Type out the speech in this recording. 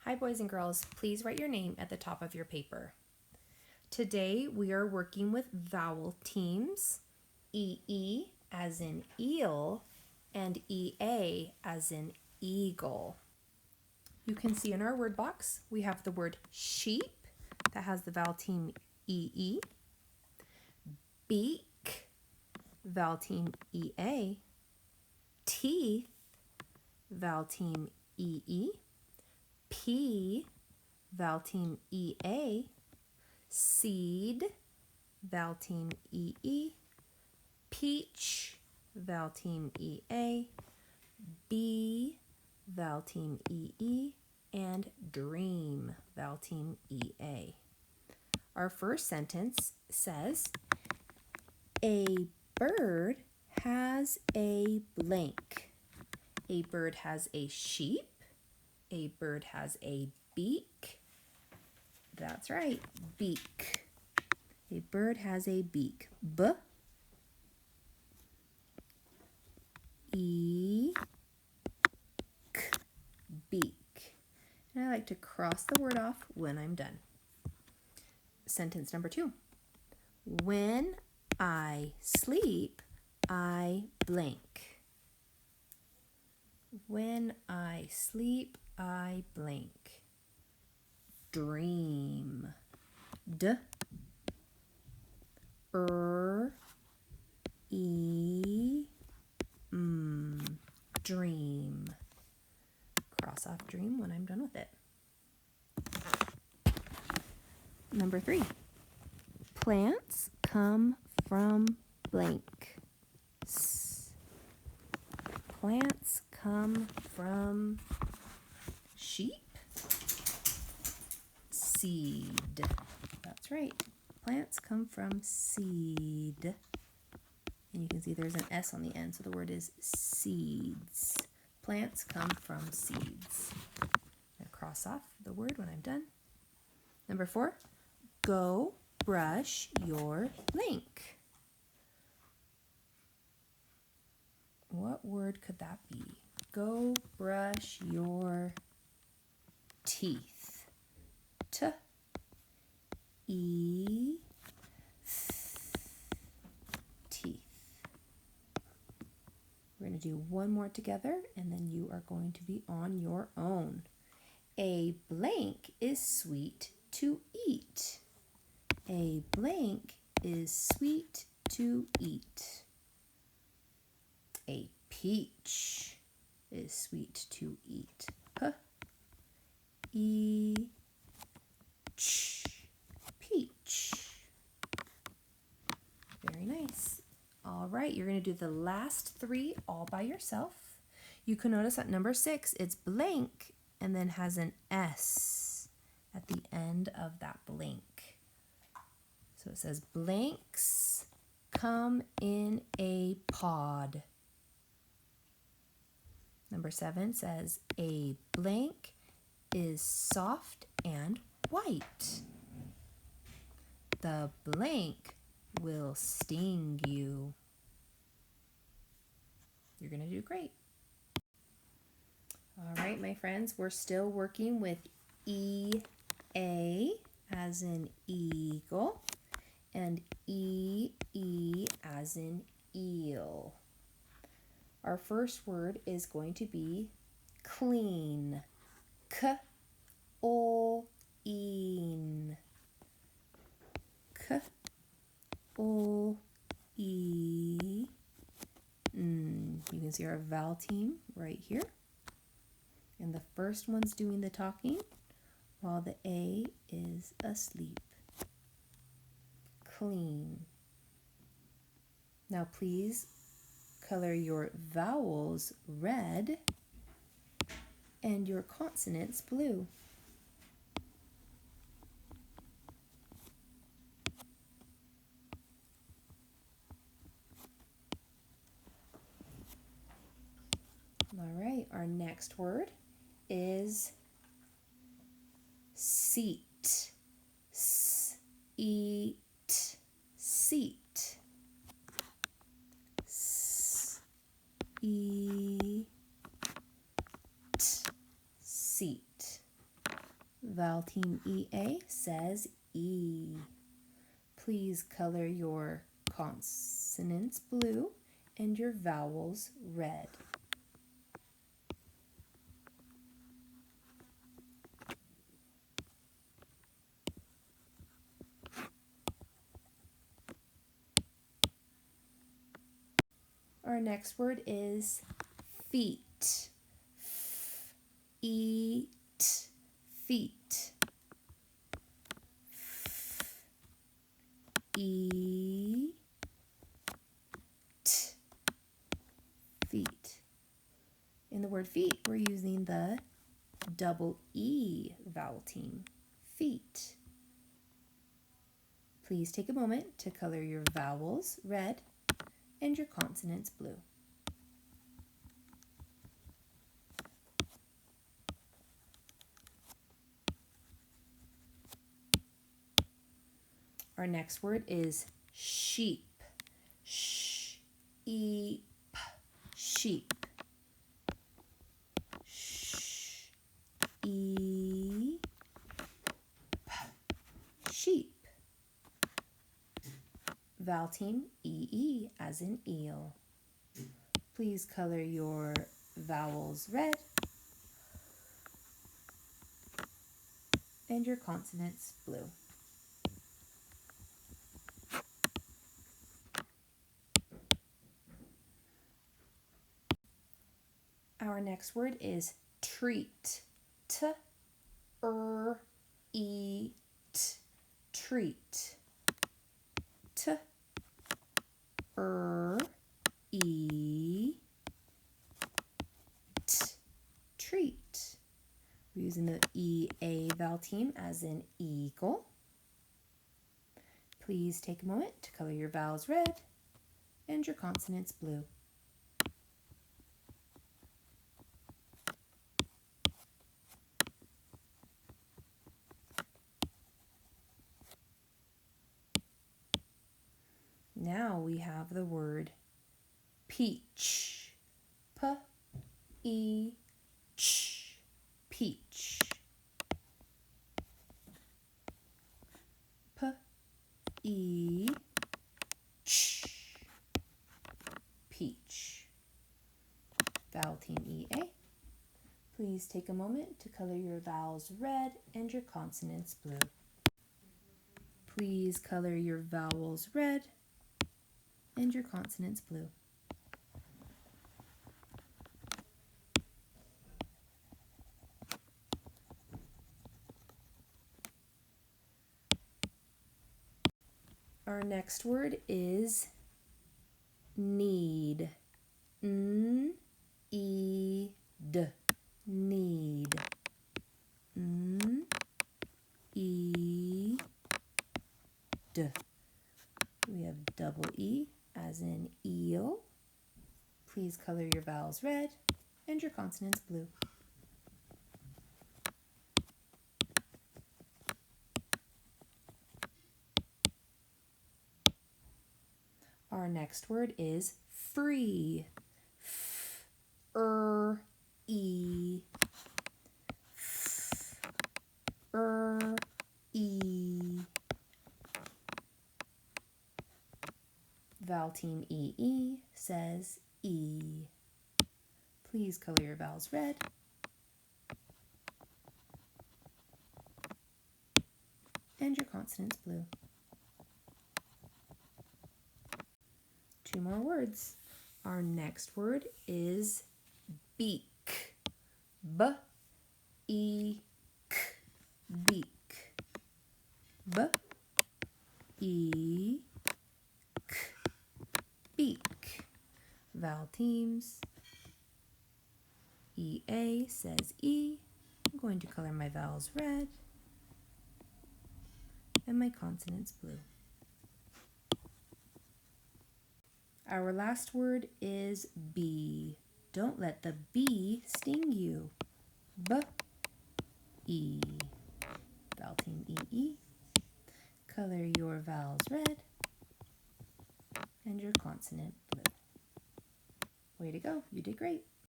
Hi boys and girls, please write your name at the top of your paper. Today we are working with vowel teams, EE as in eel and EA as in eagle. You can see in our word box we have the word sheep that has the vowel team EE, beak, vowel team EA, teeth, vowel team EE, P, vowel team EA, seed, vowel team EE, peach, vowel team EA, bee, vowel team EE, and dream, vowel team EA. Our first sentence says, a bird has a blank. A bird has a sheep. A bird has a beak. That's right, beak. A bird has a beak. B, E, K, beak. And I like to cross the word off when I'm done. Sentence number 2. When I sleep, I blank. When I sleep, I blank. Dream. D, E, M. Dream. Cross off dream when I'm done with it. Number 3. Plants come from blank. S. Plants come from sheep. Seed. That's right. Plants come from seed. And you can see there's an S on the end, so the word is seeds. Plants come from seeds. I'm going to cross off the word when I'm done. Number 4, go brush your blank. What word could that be? Go brush your teeth. T, E, teeth. We're going to do one more together and then you are going to be on your own. A blank is sweet to eat. A blank is sweet to eat. A peach is sweet to eat. P, E, ch, peach. Very nice. All right, you're going to do the last 3 all by yourself. You can notice at number 6, it's blank and then has an S at the end of that blank. So it says blanks come in a pod. Number 7 says a blank is soft and white. The blank will sting you. You're going to do great. All right, my friends, we're still working with E-A as in eagle and E-E as in eel. Our first word is going to be clean. K-O-een. K-O-E. You can see our vowel team right here. And the first one's doing the talking while the A is asleep. Clean. Now please color your vowels red and your consonants blue. All right, our next word is seat. S-E-T. Seat. S-E-T. Seat. Vowel Team EA says E. Please color your consonants blue and your vowels red. Our next word is feet. Eat, feet. Eat, feet. In the word feet, we're using the double E vowel team, feet. Please take a moment to color your vowels red and your consonants blue. Our next word is sheep. Sheep. Sheep. Sheep. Sheep. Vowel team EE as in eel. Please color your vowels red and your consonants blue. Our next word is treat. T-e-e-t. Treat. T-e-e-t. Treat. We're using the EA vowel team as in eagle. Please take a moment to color your vowels red and your consonants blue. Now we have the word peach. P-E-Ch. Peach. P-E-Ch. Peach. Vowel team EA. Please take a moment to color your vowels red and your consonants blue. Please color your vowels red and your consonants blue. Our next word is need. N-E-D. Need. N-E-D. We have double E as in eel. Please color your vowels red and your consonants blue. Our next word is free. F-er-e. F-er-e. Vowel team EE says E. Please color your vowels red and your consonants blue. Two more words. Our next word is beak. B-E-K. Beak. B-E-K. Beak. Vowel teams. EA says E. I'm going to color my vowels red and my consonants blue. Our last word is bee. Don't let the bee sting you. B-E. Vowel team E-E. Color your vowels red and your consonant blue. Way to go, you did great.